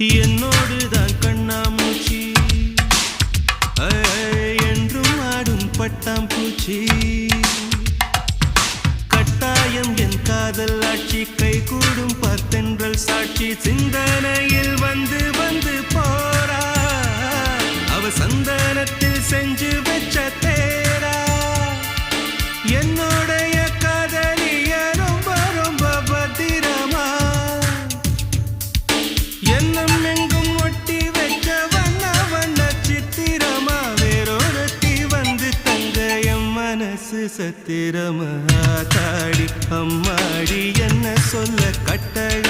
என்னோடுதான் கண்ணாமூச்சி என்றும் ஆடும் பட்டாம்பூச்சி கட்டாயம் என் காதல் ஆட்சி கைகூடும் பார்த்தென்றல் சாட்சி சிந்தனையில் வந்து வந்து போறா அவ சந்தனத்தில் செஞ்சு வச்ச தேரா என்னுடைய காதலிய ரொம்ப ரொம்ப பத்திரமா என்னும் எங்கும் ஒட்டி வச்ச வண்ண வண்ண சித்திரமா வேறொருத்தி வந்து தங்க என் மனசு சத்திரமா தாடி அம்மாடி என்ன சொல்ல கட்டளை